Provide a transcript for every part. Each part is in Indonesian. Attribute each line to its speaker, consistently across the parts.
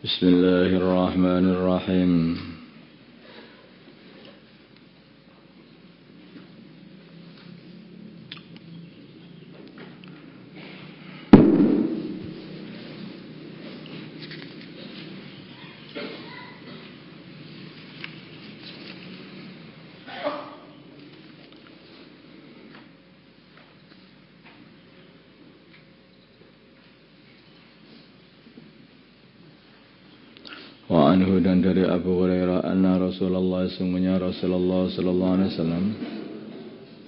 Speaker 1: Bismillahirrahmanirrahim. Wa anhu dan dari Abu Hurairah anna Rasulullah sungguhnya Rasulullah sallallahu alaihi wasallam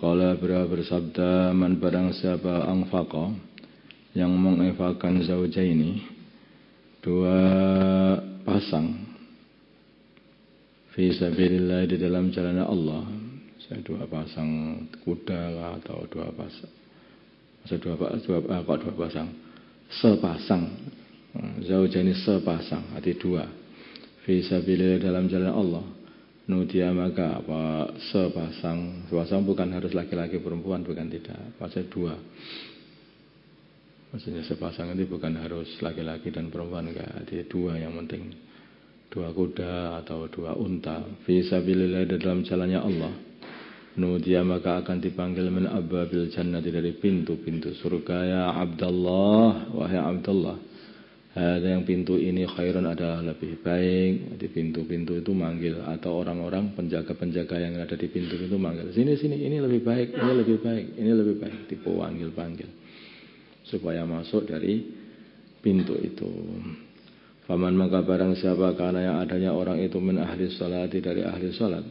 Speaker 1: qala bersabda man barang siapa anfaqa yang menginfakkan zaujaini dua pasang fi sabilillah di dalam jalan Allah, dua pasang kuda atau dua pasang sepasang zaujaini sepasang arti dua fi sabilillah dalam jalan Allah nudia maka apa sepasang bukan harus laki-laki perempuan, bukan, tidak, maksudnya dua, maksudnya sepasang itu bukan harus laki-laki dan perempuan, enggak, dia dua, yang penting dua kuda atau dua unta fi sabilillah dalam jalannya Allah nudia maka akan dipanggil min abwabil jannati dari pintu-pintu surga ya Abdullah, wahai Abdullah. Ada yang pintu ini khairun adalah lebih baik. Di pintu-pintu itu manggil, atau orang-orang penjaga-penjaga yang ada di pintu itu manggil, sini ini lebih baik, ini lebih baik, ini lebih baik, tipe panggil supaya masuk dari pintu itu. Faman maka barang siapa karena yang adanya orang itu min ahli sholati dari ahli sholat,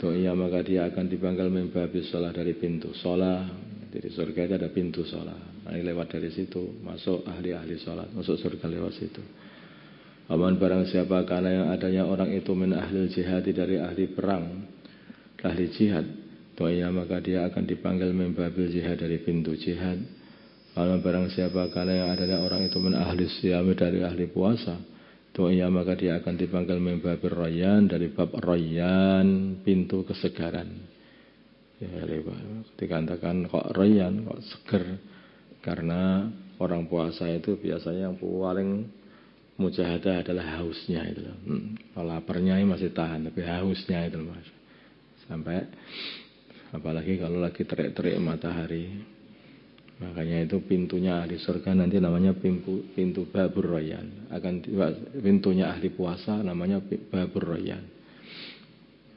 Speaker 1: iya maka dia akan dipanggil min babis sholat dari pintu sholat. Di surga itu ada pintu sholat. Ini lewat dari situ masuk ahli-ahli sholat, masuk surga lewat situ. Aman barang siapa karena yang adanya orang itu min ahli jihad dari ahli perang, ahli jihad, iya maka dia akan dipanggil min babil jihad dari pintu jihad. Aman barang siapa karena yang adanya orang itu min ahli siyam dari ahli puasa, iya maka dia akan dipanggil min babil rayyan dari bab rayyan, pintu kesegaran. Ya, dikatakan kok rayyan, kok seger, karena orang puasa itu biasanya yang paling mujahadah adalah hausnya itu. Kalau laparnya masih tahan, tapi hausnya itu mas. Sampai apalagi kalau lagi terik-terik matahari. Makanya itu pintunya ahli surga nanti namanya pintu babur rayyan. Pintunya ahli puasa namanya babur rayyan.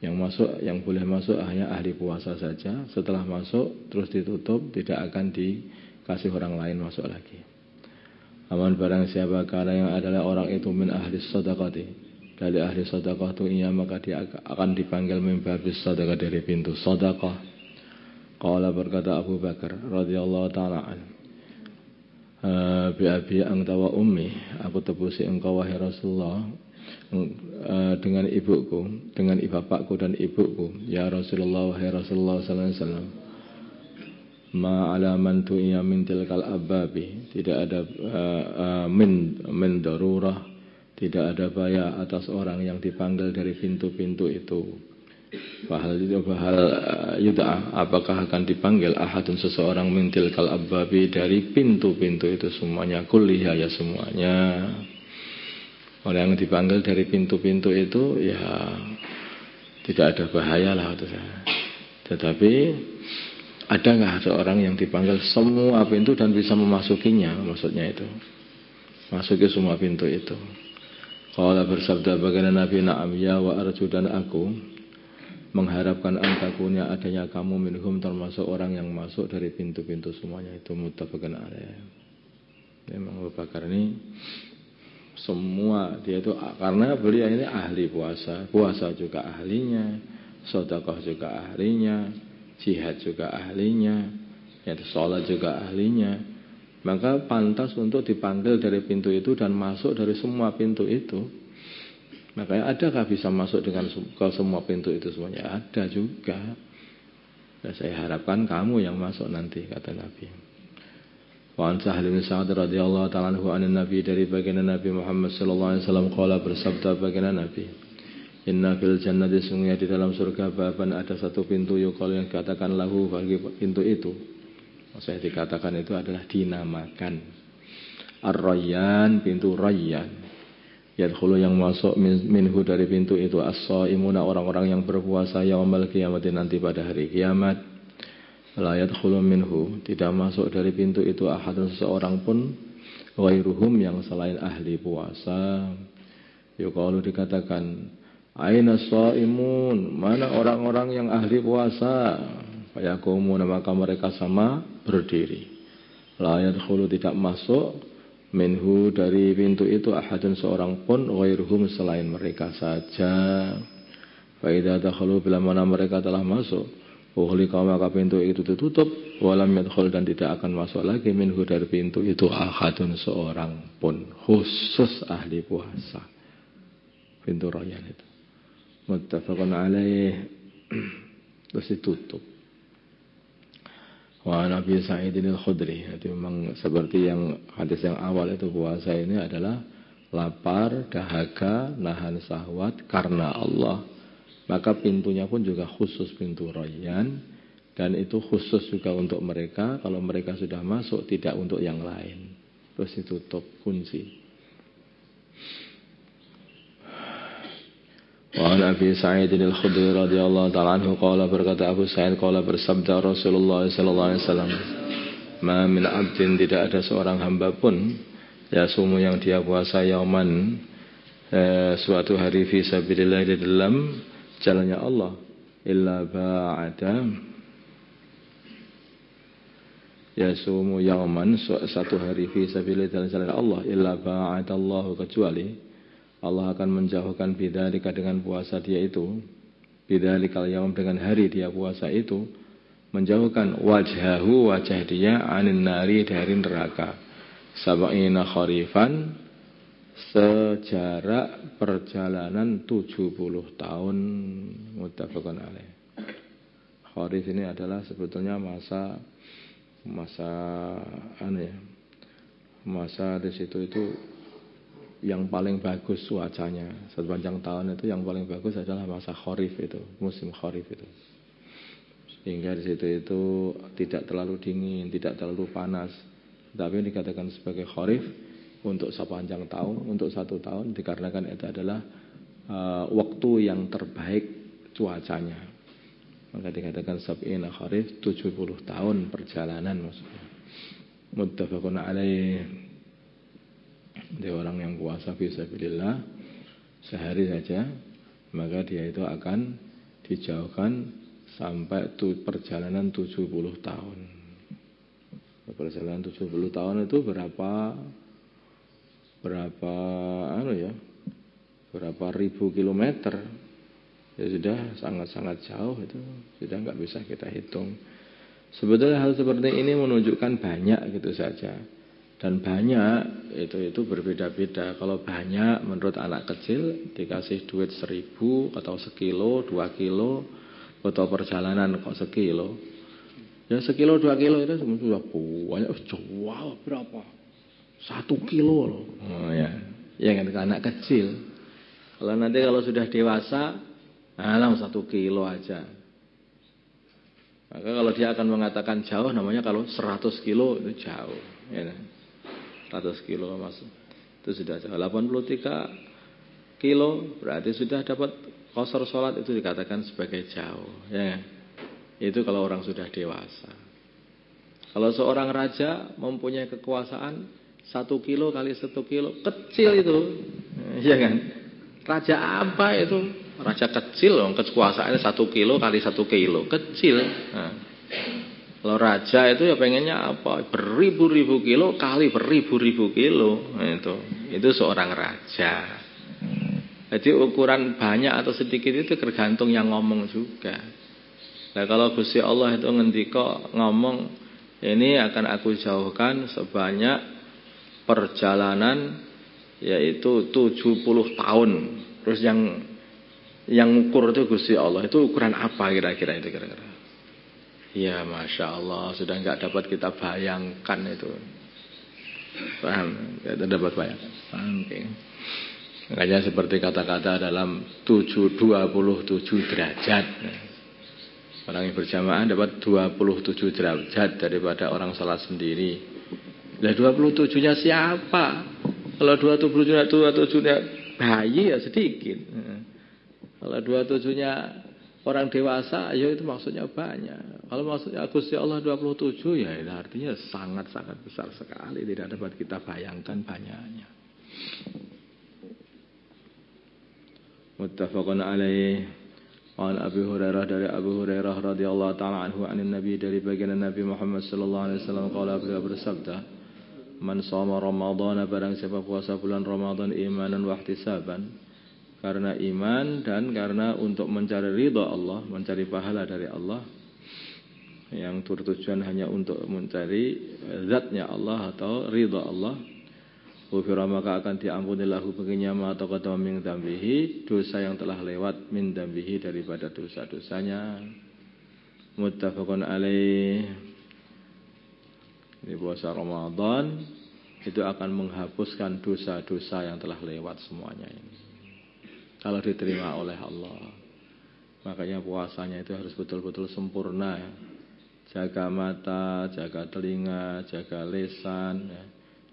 Speaker 1: Yang boleh masuk hanya ahli puasa saja. Setelah masuk terus ditutup, tidak akan dikasih orang lain masuk lagi. Aman barang siapa karena yang adalah orang itu min ahli sadaqati dari ahli sadaqah itu iya maka dia akan dipanggil min babis sadaqah dari pintu sadaqah. Qala berkata Abu Bakar radhiyallahu taala an bi abi anta wa ummi, aku tebusi engkau wahai Rasulullah dengan ibuku, dengan bapakku dan ibuku, ya Rasulullah, wahai Rasulullah sallallahu alaihi wasallam. Ma ala man tu'iya min tilkal ababi, tidak ada min darurah, tidak ada baya atas orang yang dipanggil dari pintu-pintu itu. Bahal yud'a, apakah akan dipanggil ahadun seseorang min tilkal ababi dari pintu-pintu itu semuanya, kulliha ya semuanya. Orang yang dipanggil dari pintu-pintu itu ya tidak ada bahaya lah. Tetapi ada nggak seorang yang dipanggil semua pintu dan bisa memasukinya? Maksudnya itu masuki semua pintu itu. Qala bersabda baginda Nabi, na'am ya wa arju, dan aku mengharapkan antakunya adanya kamu minhum termasuk orang yang masuk dari pintu-pintu semuanya itu. Muttafaqun alaih. Memang Abu Bakar ini semua dia itu, karena beliau ini ahli puasa juga ahlinya, sedekah juga ahlinya, jihad juga ahlinya, yaitu sholat juga ahlinya, maka pantas untuk dipanggil dari pintu itu dan masuk dari semua pintu itu. Makanya adakah bisa masuk dengan ke semua pintu itu semuanya? Ada juga. Dan saya harapkan kamu yang masuk nanti, kata Nabi. Wa an Sahal bin Sa'ad radhiyallahu ta'ala anhu anan Nabi, dari baginda Nabi Muhammad sallallahu alaihi wasallam qala, bersabda baginda Nabi, inna fil jannati, sungguhnya di dalam surga, baban ada satu pintu, yuqal yang dikatakan lahu bagi pintu itu, maksudnya dikatakan itu adalah dinamakan Ar-Rayyan, pintu Rayyan. Yadkhulu yang masuk minhu dari pintu itu as-shaimuna orang-orang yang berpuasa yaumal qiyamati nanti pada hari kiamat. La yadkhulu minhu tidak masuk dari pintu itu ahadun seseorang pun ghairuhum yang selain ahli puasa. Yuqalu dikatakan aina shaimun, mana orang-orang yang ahli puasa? Fayakumuna maka mereka sama berdiri. La yadkhulu tidak masuk minhu dari pintu itu ahadun seorang pun ghairuhum selain mereka saja. Fa idza dakhalu bila mana mereka telah masuk ughliqa maka pintu itu ditutup walam yadkhul dan tidak akan masuk lagi minhu dari pintu itu ahadun seorang pun khusus ahli puasa. Pintu rayyan itu muttafaqun alaih terus ditutup. Wa Nabi Sa'idin al-Khudri. Jadi memang seperti yang hadis yang awal itu puasa ini adalah lapar, dahaga, nahan syahwat karena Allah. Maka pintunya pun juga khusus pintu rayyan dan itu khusus juga untuk mereka. Kalau mereka sudah masuk tidak untuk yang lain. Terus ditutup kunci. Wa Nabi Sa'idin al-Khudri radhiyallahu ta'ala anhu qala berkata Abu Sa'id qala bersabda Rasulullah sallallahu alaihi wasallam ma min 'abdin tidak ada seorang hamba pun yasumu yang dia puasa yauman suatu hari fi sabilillah di dalam jalannya Allah illa ba'ada yasumu yauman satu hari fi sabilillah dalam jalannya Allah illa ba'adallahu kecuali Allah akan menjauhkan bidzalika dengan puasa dia itu, bidzalikal yaum dengan hari dia puasa itu, menjauhkan wajhahu wajah dia anin nari dari neraka. Sab'ina kharifan sejarak perjalanan 70 tahun muttafaqun alaih. Kharif ini adalah sebetulnya masa di situ itu yang paling bagus cuacanya sepanjang tahun itu yang paling bagus adalah masa kharif itu, musim kharif itu. Sehingga di situ itu tidak terlalu dingin, tidak terlalu panas. Tapi yang dikatakan sebagai kharif untuk sepanjang tahun, untuk satu tahun dikarenakan itu adalah waktu yang terbaik cuacanya. Maka dikatakan sab'ina kharif 70 tahun perjalanan maksudnya. Muttafaqun alaih. Dia orang yang puasa fisabilillah sehari saja maka dia itu akan dijauhkan sampai perjalanan 70 tahun. Perjalanan 70 tahun itu berapa ribu kilometer. Ya sudah sangat-sangat jauh itu, sudah nggak bisa kita hitung. Sebetulnya hal seperti ini menunjukkan banyak gitu saja. Dan banyak itu berbeda-beda. Kalau banyak menurut anak kecil dikasih duit 1.000 atau sekilo, 2 kilo, atau perjalanan kok sekilo. Ya sekilo 2 kilo itu sudah banyak. Wow, berapa? 1 kilo loh. Oh ya, ya kan anak kecil. Kalau nanti kalau sudah dewasa, alam 1 kilo aja. Maka kalau dia akan mengatakan jauh, namanya kalau 100 kilo itu jauh. Ya kan? 100 kilo masuk itu sudah jauh. 83 kilo berarti sudah dapat qasar sholat, itu dikatakan sebagai jauh ya. Itu kalau orang sudah dewasa. Kalau seorang raja mempunyai kekuasaan 1 kilo kali 1 kilo kecil itu ya kan. Raja apa itu? Raja kecil loh, kekuasaannya 1 kilo kali 1 kilo kecil. Nah, kalau raja itu ya pengennya apa? Beribu-ribu kilo kali beribu-ribu kilo. Nah, itu seorang raja. Jadi ukuran banyak atau sedikit itu tergantung yang ngomong juga. Nah kalau Gusti Allah itu ngendika ngomong, ini akan aku jauhkan sebanyak perjalanan yaitu 70 tahun. Terus yang ukur itu Gusti Allah, itu ukuran apa kira-kira itu kira-kira? Ya Masya Allah, sudah nggak dapat kita bayangkan itu. Paham? Kita dapat bayangkan. Paham? Okay. Makanya seperti kata-kata dalam 27 derajat. Orang yang berjamaah dapat 27 derajat daripada orang salat sendiri. Lah 27-nya siapa? Kalau 27-nya bayi ya sedikit. Kalau 27-nya orang dewasa, ya itu maksudnya banyak. Kalau maksudnya Gusti Allah 27, ya itu artinya sangat-sangat besar sekali. Tidak dapat kita bayangkan banyaknya. Muttafaqun alaih. An Abi Hurairah, dari Abu Hurairah radhiyallahu taala anhu, anin Nabi, dari baginda Nabi Muhammad sallallahu alaihi wasallam, qala, beliau bersabda, man shoma ramadhana, barang siapa puasa bulan Ramadan imanan wa ihtisaban, karena iman dan karena untuk mencari ridha Allah, mencari pahala dari Allah, yang tujuan hanya untuk mencari zatnya Allah atau ridha Allah, ghufira, maka akan diampuni lahu baginya ma taqaddama min dzambihi, dosa yang telah lewat, min dzambihi, daripada dosa-dosanya. Muttafaqun alaih. Di puasa Ramadan itu akan menghapuskan dosa-dosa yang telah lewat semuanya ini, kalau diterima oleh Allah. Makanya puasanya itu harus betul-betul sempurna ya. Jaga mata, jaga telinga, jaga lisan ya.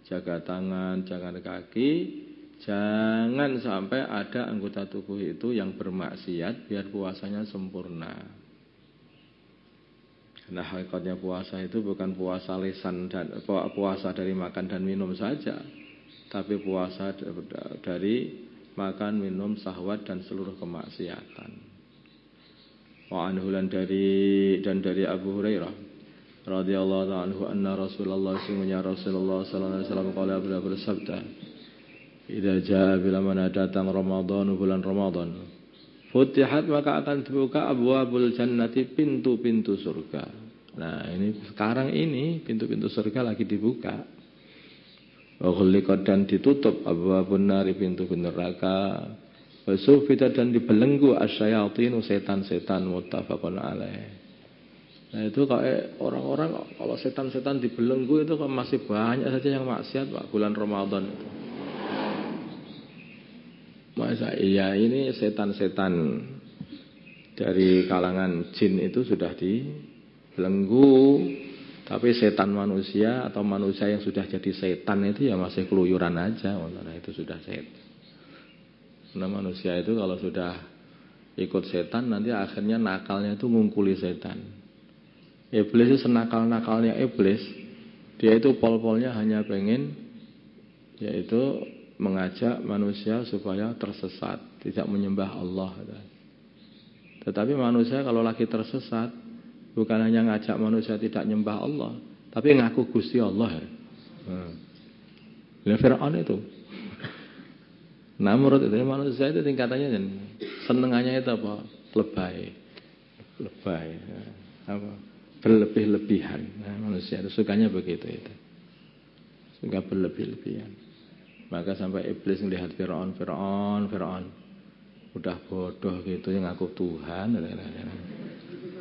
Speaker 1: Jaga tangan, jaga kaki. Jangan sampai ada anggota tubuh itu yang bermaksiat, biar puasanya sempurna. Karena hakikatnya puasa itu bukan puasa lisan dan puasa dari makan dan minum saja, tapi puasa dari makan, minum, syahwat dan seluruh kemaksiatan. Wa anhu, dari Abu Hurairah radhiyallahu ta'ala anhu, anna Rasulullah, sungguhnya Rasulullah sallallahu alaihi wasallam, qala, beliau bersabda, idza jaa, bila mana datang Ramadan, bulan Ramadan, futihat, maka akan dibuka abwabul jannati, pintu-pintu surga. Nah, ini sekarang ini pintu-pintu surga lagi dibuka. Wa ghulliqat, dan ditutup abwabun nari, pintu-pintu neraka. Wa sufita, dan dibelenggu asyayatin, setan-setan. Muttafaqun alaih. Nah itu kayak orang-orang kalau setan-setan dibelenggu itu masih banyak saja yang maksiat Pak, bulan Ramadan itu. Masa iya ini setan-setan dari kalangan jin itu sudah dibelenggu, tapi setan manusia atau manusia yang sudah jadi setan itu ya masih keluyuran aja. Nah itu sudah setan. Nah manusia itu kalau sudah ikut setan, nanti akhirnya nakalnya itu ngungkuli setan. Iblis itu senakal-nakalnya iblis, dia itu pol-polnya hanya pengen yaitu mengajak manusia supaya tersesat, tidak menyembah Allah. Tetapi manusia kalau lagi tersesat, bukan hanya ngajak manusia tidak menyembah Allah, tapi ngaku Gusti Allah. Fir'aun itu, Namrud itu, manusia itu tingkatannya senengannya itu apa? Lebay, apa? Berlebih-lebihan. Nah, manusia itu sukanya begitu itu. Suka berlebih-lebihan. Maka sampai iblis melihat Fir'aun udah bodoh gitu yang ngaku Tuhan.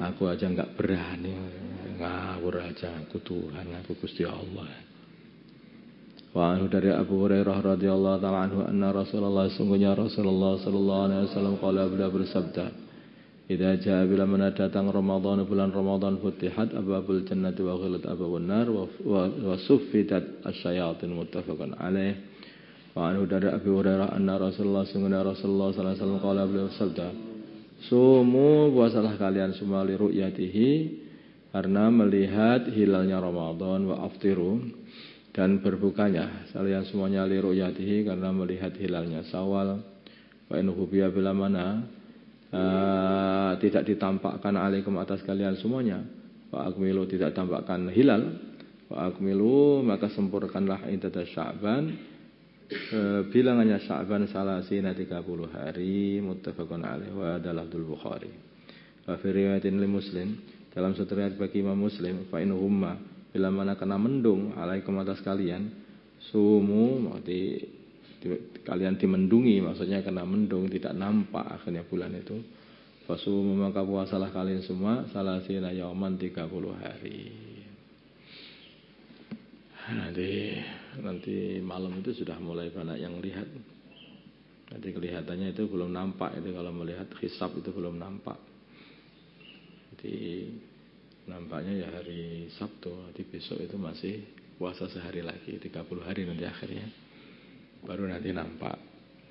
Speaker 1: Aku aja enggak berani. Ngawur aja aku Tuhan, aku Gusti Allah. Wa anhu, dari Abu Hurairah radhiyallahu ta'ala anhu, anna Rasulullah, sungguhnya Rasulullah sallallahu alaihi wasallam, qala, beliau bersabda, idza jaa, bila mana datang Ramadan, bulan Ramadan, futihat abwabul jannati wa ghulqat abwabun nar wa suffidat asyayatin. Muttafaqun alaih. Wa anhu, dari Abu Hurairah, anna Rasulullah, sungguhnya Rasulullah sallallahu alaihi wasallam, qala, beliau bersabda, sumu, puasalah kalian semua, li ru'yatihi, karena melihat hilalnya Ramadan, wa aftiru, dan berbukanya kalian semuanya, li ru'yatihi, karena melihat hilalnya Syawal. Wa in hubiya, bila mana tidak ditampakkan alaikum, atas kalian semuanya, wa akmilu, tidak tampakkan hilal, wa akmilu, maka sempurnakanlah iddat Sya'ban, bilangannya Sya'ban, salasina, 30 hari. Muttafaqun alaih. Wa dalafdul Bukhari. Wa fi riwayatin li Muslim, dalam satu riwayat bagi Imam Muslim, fa in humma, bila mana kena mendung, alaikum, atas kalian, sumu, berarti kalian dimendungi, maksudnya kena mendung, tidak nampak akhirnya bulan itu. Fasumu, maka puasalah kalian semua, salasina yauman, 30 hari. Nanti malam itu sudah mulai banyak yang lihat. Nanti kelihatannya itu belum nampak, itu kalau melihat hisab itu belum nampak. Jadi nampaknya ya hari Sabtu, nanti besok itu masih puasa sehari lagi, 30 hari nanti akhirnya. Baru nanti nampak.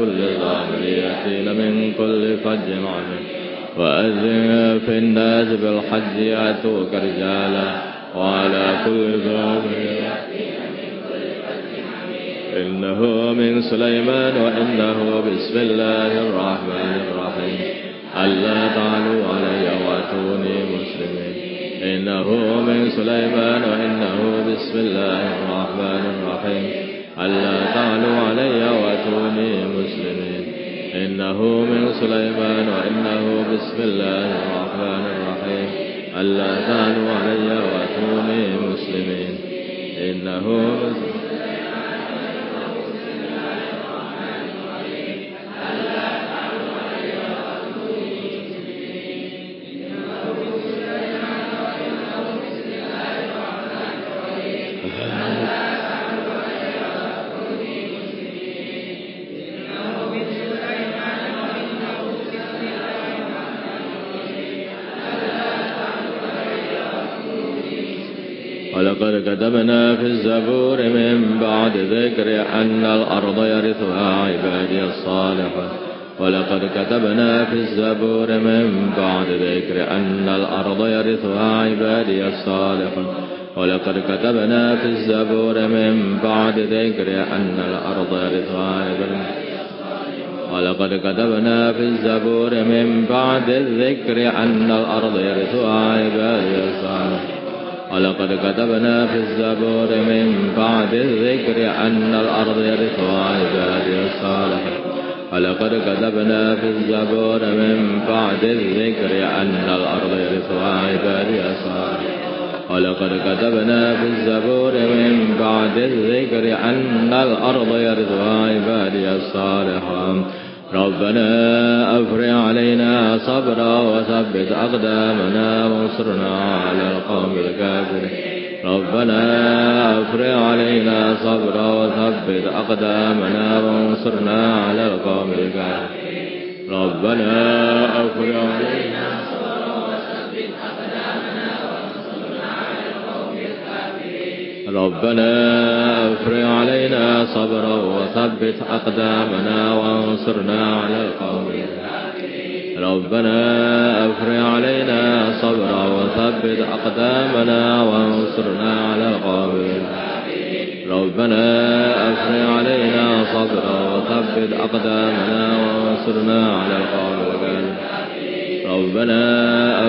Speaker 1: كل ضامر يأتين من كل فج عميق وأذن في الناس بالحج يأتوك رجالا وعلى كل ضامر يأتين من كل فج عميق إنه من سليمان وإنه بسم الله الرحمن الرحيم ألا تعلوا علي وأتوني مسلمين إنه من سليمان وإنه بسم الله الرحمن الرحيم ألا تعلوا علي وأتوني مسلمين إنه من سليمان وإنه بسم الله الرحمن الرحيم ألا تعلوا علي وأتوني مسلمين إنه ولقد كتبنا في الزبور من بعد ذكر أن الأرض يرثها عبادي الصالحون ولقد كتبنا في الزبور من بعد ذكر أن الأرض يرثها عبادي الصالحون ولقد كتبنا في الزبور من بعد ذكر أن الأرض يرثها عبادي ولقد كتبنا في الزبور من بعد الذكر أن الأرض يرثها عبادي الصالحون ولقد كتبنا في الزبور من بعد الذكر أن الأرض يرثها عبادي الصالحون ولقد كتبنا في الزبور من بعد الذكر أن الأرض يرثها عبادي الصالحون ولقد كتبنا في الزبور من بعد الذكر أن الأرض يرثها عبادي الصالحون ربنا أفرغ علينا صبرا وثبت أقدامنا وانصرنا على القوم الكافرين ربنا أفرغ علينا صبرا وثبت أقدامنا وانصرنا على القوم الكافرين ربنا أفرغ علينا صبرا وثبت أقدامنا وانصرنا على القوم الكافرين ربنا أفرغ علينا صبرا وثبت أقدامنا وانصرنا على القوم الكافرين ربنا أفرغ علينا صبرا وثبت أقدامنا وانصرنا على القوم الكافرين ربنا أفرغ علينا صبرا وثبت أقدامنا وانصرنا على القوم الكافرين ربنا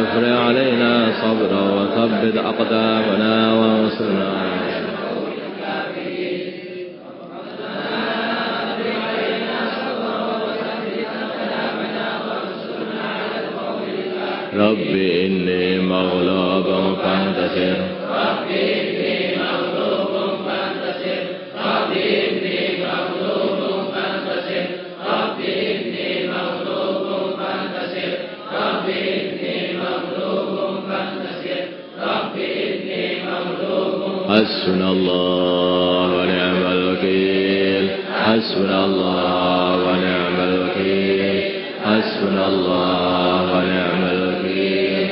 Speaker 1: أفرغ علينا صبرا وثبت أقدامنا وانصرنا على ربي إني مغلوب فانتصر ربي إني مغلوب فانتصر ربي إني مغلوب فانتصر ربي إني مغلوب فانتصر ربي إني مغلوب فانتصر ربي إني مغلوب حسبنا الله ونعم الوكيل حسبنا الله ونعم الوكيل حسبنا الله ونعم الوكيل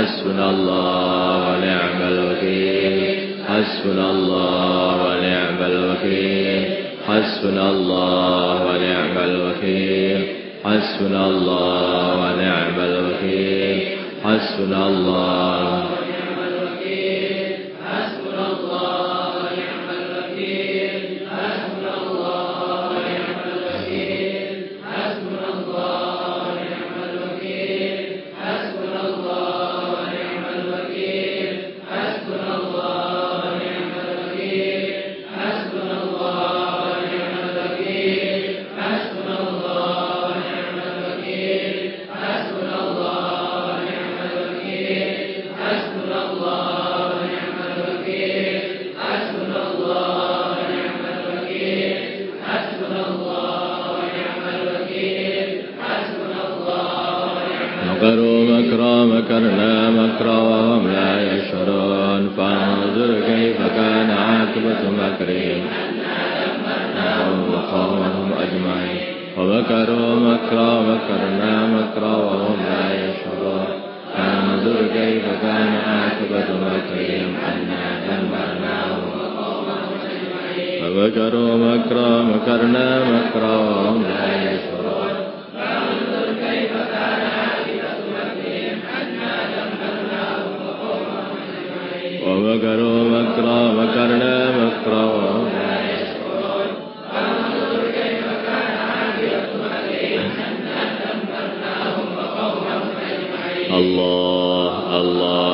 Speaker 1: حسبنا الله ونعم الوكيل حسبنا الله ونعم الوكيل حسبنا الله ونعم الوكيل حسبنا الله ونعم الوكيل حسبنا الله مكروا مكرا مكرنا مكرا وهم لا يشعرون فانظر كيف كان عاقبة مكرهم وقومهم أجمعين ومكروا مكرا مكرنا مكرا وهم لا يشعرون فانظر كيف كان عاقبة مكرهم أنا دمرناهم ومكروا مكرا مكرنا مكرا وهم لا يشعرون الله الله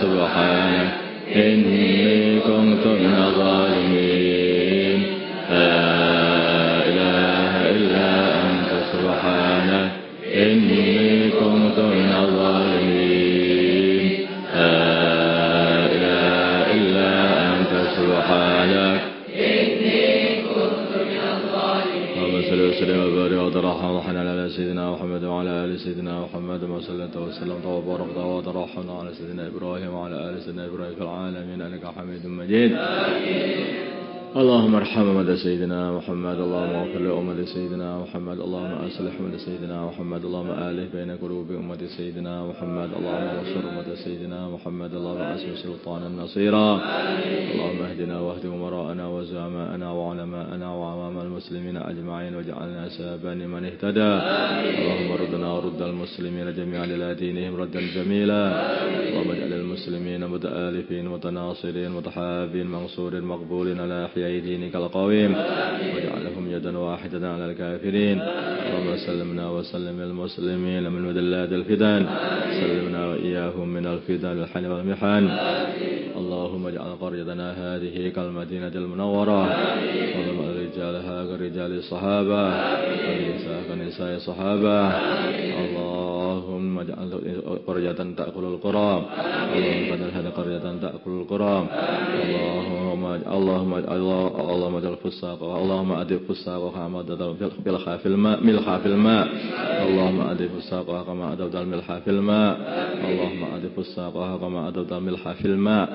Speaker 1: سبحانك إني كنت من الظالمين لا إله إلا أنت سبحانك إني كنت من الظالمين لا إله إلا أنت سبحانك إني كنت من الظالمين اللهم صل وسلم وبارك وترحم على سيدنا محمد وعلى آل سيدنا محمد وصلى وسلم وبارك وترحم على سيدنا إبراهيم وعلى آل سيدنا إبراهيم في العالمين إنك حميد مجيد اللهم ارحم أمة سيدنا محمد اللهم اغفر لأمة سيدنا محمد اللهم أصلح أمة سيدنا محمد اللهم آلف بين قلوب أمة سيدنا محمد اللهم انصر أمة سيدنا محمد اللهم أسر سلطانا نصيرا اللهم اهدنا واهد أمراءنا وزعماءنا وعلماءنا وعوام المسلمين أجمعين واجعلنا سببا لمن اهتدى اللهم ردنا ورد المسلمين جميعا إلى دينهم ردا جميلا اللهم اجعل المسلمين متآلفين متناصرين متحابين منصورين مقبولين على أحياء دينك القويم واجعلهم يدا واحدة على الكافرين اللهم سلمنا وسلم المسلمين من مذلات الفتن سلمنا وإياهم من الفتن والحن والمحن اللهم اجعل قريتنا هذه كالمدينة المنورة اللهم رجالها كرجال الصحابة ونساء كنساء الصحابة اللهم اجعل قرية تأكل القرى اللهم اجعل قرية تأكل القرى اللهم اجعل فساق اللهم أدب فساقها كما أدبت ملح في الماء اللهم أدب فساقها كما أدبت الملح في الماء اللهم أدب فساقها كما أدبت الملح في الماء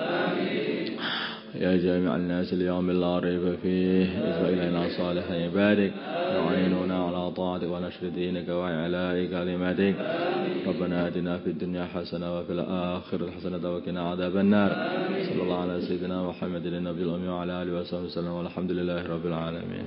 Speaker 1: يا جامع الناس اليوم لا ريب فيه اجب إلينا صالح عبادك وعيننا على طاعتك ونشر دينك وإعلاء كلماتك ربنا آتنا في الدنيا حسنة وفي الآخرة حسنة وقنا عذاب النار صلى الله على سيدنا محمد النبي الأمي وعلى آله وصحبه وسلم والحمد لله رب العالمين.